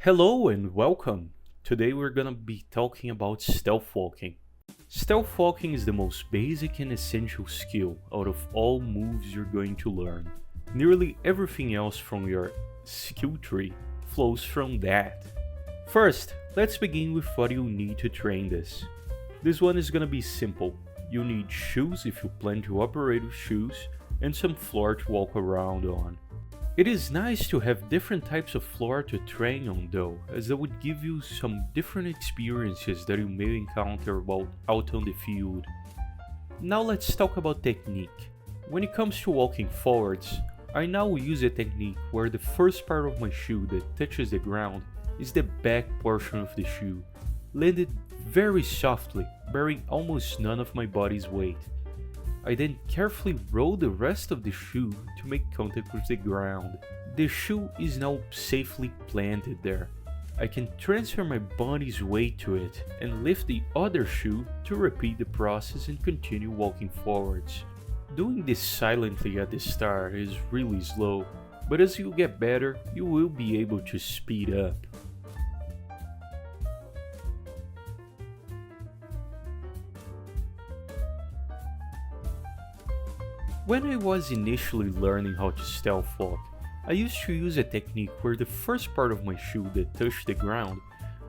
Hello and welcome! Today we're gonna be talking about stealth walking. Stealth walking is the most basic and essential skill out of all moves you're going to learn. Nearly everything else from your skill tree flows from that. First, let's begin with what you need to train this. This one is gonna be simple. You need shoes if you plan to operate with shoes, and some floor to walk around on. It is nice to have different types of floor to train on though, as that would give you some different experiences that you may encounter while out on the field. Now let's talk about technique. When it comes to walking forwards, I now use a technique where the first part of my shoe that touches the ground is the back portion of the shoe, landed very softly, bearing almost none of my body's weight. I then carefully roll the rest of the shoe to make contact with the ground. The shoe is now safely planted there. I can transfer my body's weight to it and lift the other shoe to repeat the process and continue walking forwards. Doing this silently at the start is really slow, but as you get better, you will be able to speed up. When I was initially learning how to stealth walk, I used to use a technique where the first part of my shoe that touched the ground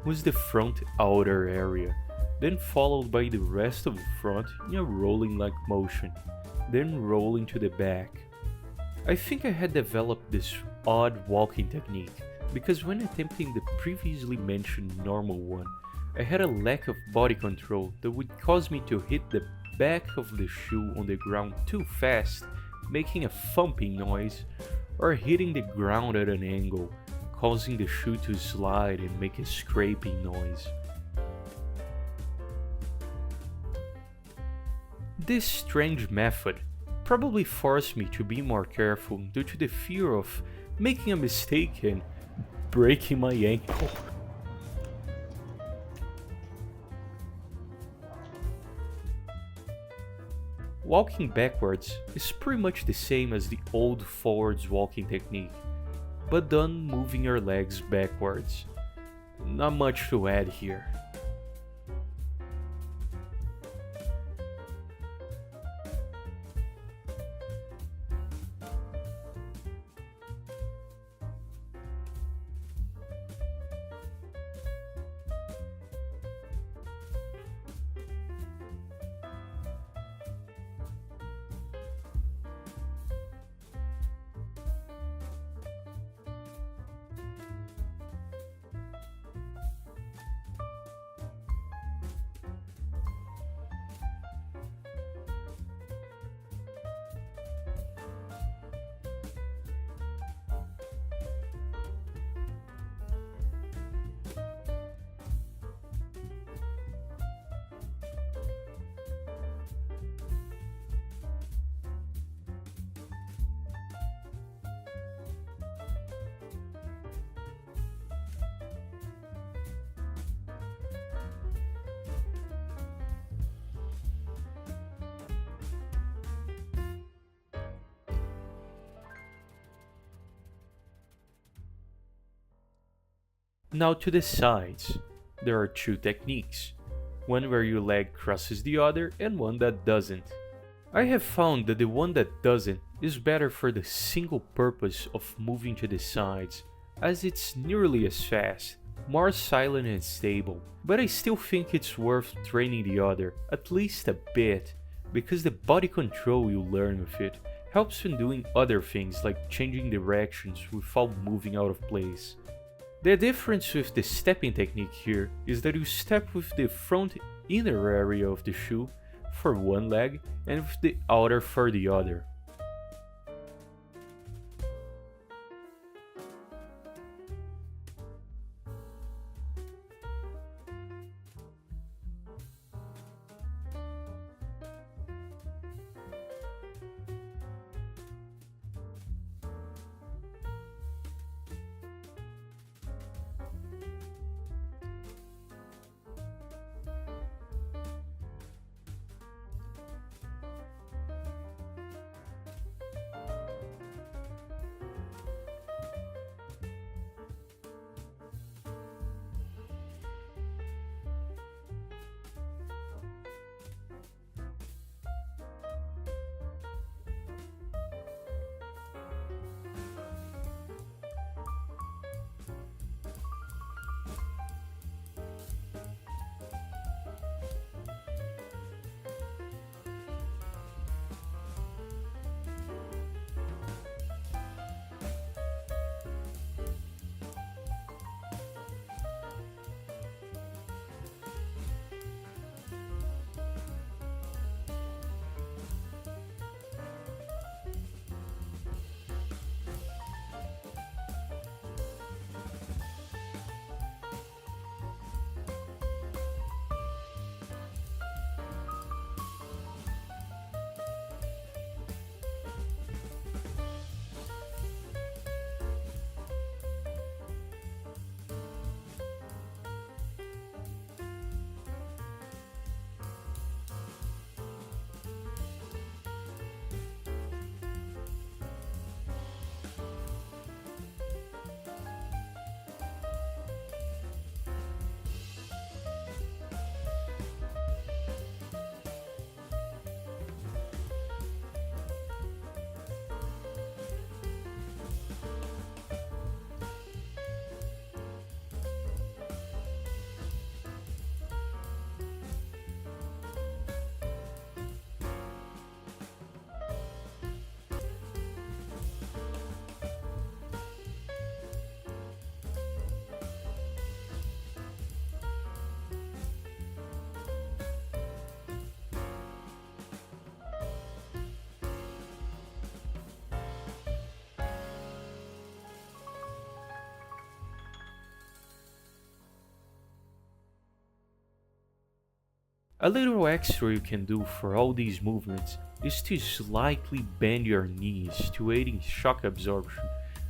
was the front outer area, then followed by the rest of the front in a rolling-like motion, then rolling to the back. I think I had developed this odd walking technique because when attempting the previously mentioned normal one, I had a lack of body control that would cause me to hit the back of the shoe on the ground too fast, making a thumping noise, or hitting the ground at an angle, causing the shoe to slide and make a scraping noise. This strange method probably forced me to be more careful due to the fear of making a mistake and breaking my ankle. Walking backwards is pretty much the same as the old forwards walking technique, but done moving your legs backwards. Not much to add here. Now to the sides. There are two techniques, one where your leg crosses the other and one that doesn't. I have found that the one that doesn't is better for the single purpose of moving to the sides, as it's nearly as fast, more silent and stable, but I still think it's worth training the other, at least a bit, because the body control you learn with it helps when doing other things like changing directions without moving out of place. The difference with the stepping technique here is that you step with the front inner area of the shoe for one leg and with the outer for the other. A little extra you can do for all these movements is to slightly bend your knees to aid in shock absorption,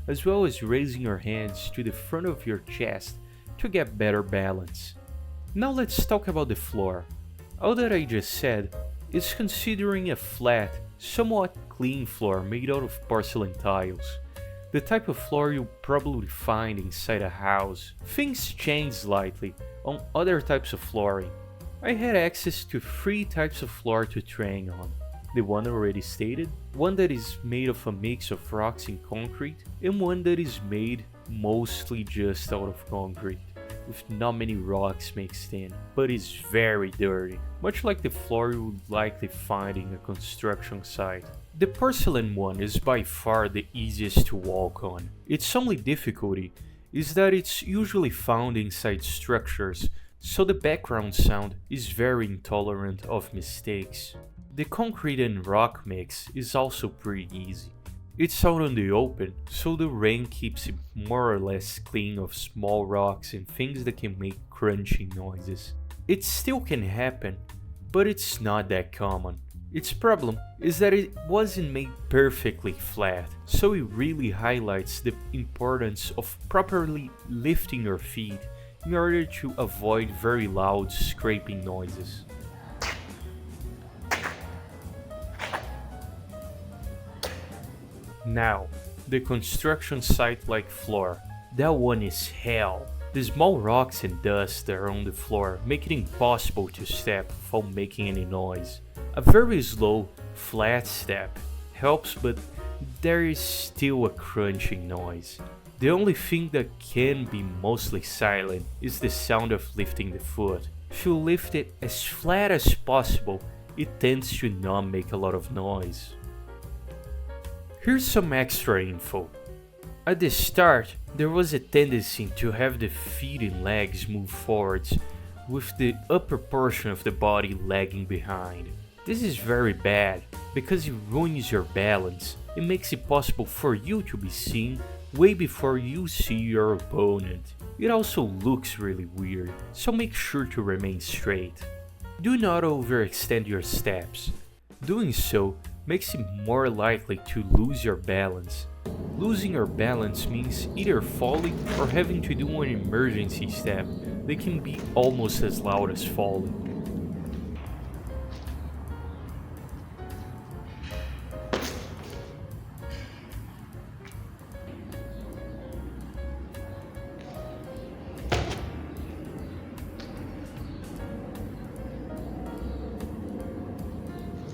as well as raising your hands to the front of your chest to get better balance. Now let's talk about the floor. All that I just said is considering a flat, somewhat clean floor made out of porcelain tiles. The type of floor you'll probably find inside a house. Things change slightly on other types of flooring. I had access to 3 types of floor to train on. The one already stated, one that is made of a mix of rocks and concrete, and one that is made mostly just out of concrete, with not many rocks mixed in, but is very dirty, much like the floor you would likely find in a construction site. The porcelain one is by far the easiest to walk on. Its only difficulty is that it's usually found inside structures, so the background sound is very intolerant of mistakes. The concrete and rock mix is also pretty easy. It's out on the open, so the rain keeps it more or less clean of small rocks and things that can make crunching noises. It still can happen, but it's not that common. Its problem is that it wasn't made perfectly flat, so it really highlights the importance of properly lifting your feet in order to avoid very loud scraping noises. Now, the construction site-like floor. That one is hell. The small rocks and dust that are on the floor make it impossible to step without making any noise. A very slow, flat step helps, but there is still a crunching noise. The only thing that can be mostly silent is the sound of lifting the foot. If you lift it as flat as possible, it tends to not make a lot of noise. Here's some extra info. At the start, there was a tendency to have the feet and legs move forwards, with the upper portion of the body lagging behind. This is very bad, because it ruins your balance and makes it possible for you to be seen way before you see your opponent. It also looks really weird, so make sure to remain straight. Do not overextend your steps. Doing so makes it more likely to lose your balance. Losing your balance means either falling or having to do an emergency step that can be almost as loud as falling.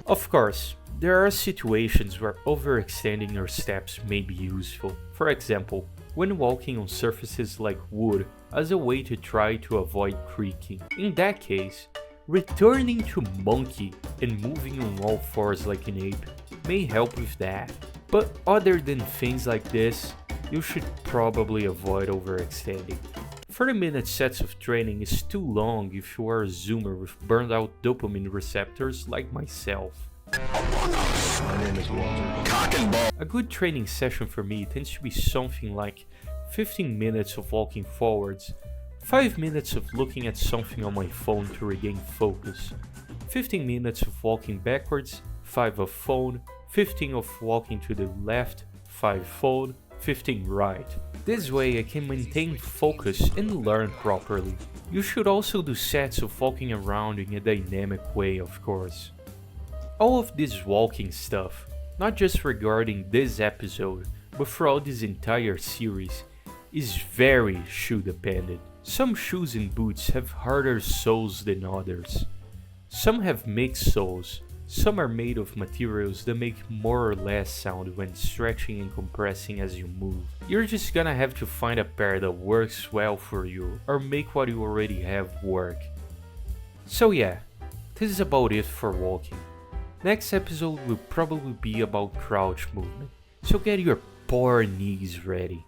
Of course, there are situations where overextending your steps may be useful. For example, when walking on surfaces like wood as a way to try to avoid creaking. In that case, returning to monkey and moving on all fours like an ape may help with that. But other than things like this, you should probably avoid overextending. 30-minute sets of training is too long if you are a zoomer with burned out dopamine receptors like myself. My name is Walter. Cock and ball. A good training session for me tends to be something like 15 minutes of walking forwards, 5 minutes of looking at something on my phone to regain focus, 15 minutes of walking backwards, 5 of phone, 15 of walking to the left, 5 phone, 15 right. This way I can maintain focus and learn properly. You should also do sets of walking around in a dynamic way, of course. All of this walking stuff, not just regarding this episode, but throughout this entire series, is very shoe dependent. Some shoes and boots have harder soles than others. Some have mixed soles. Some are made of materials that make more or less sound when stretching and compressing as you move. You're just gonna have to find a pair that works well for you, or make what you already have work. So yeah, this is about it for walking. Next episode will probably be about crouch movement, so get your poor knees ready.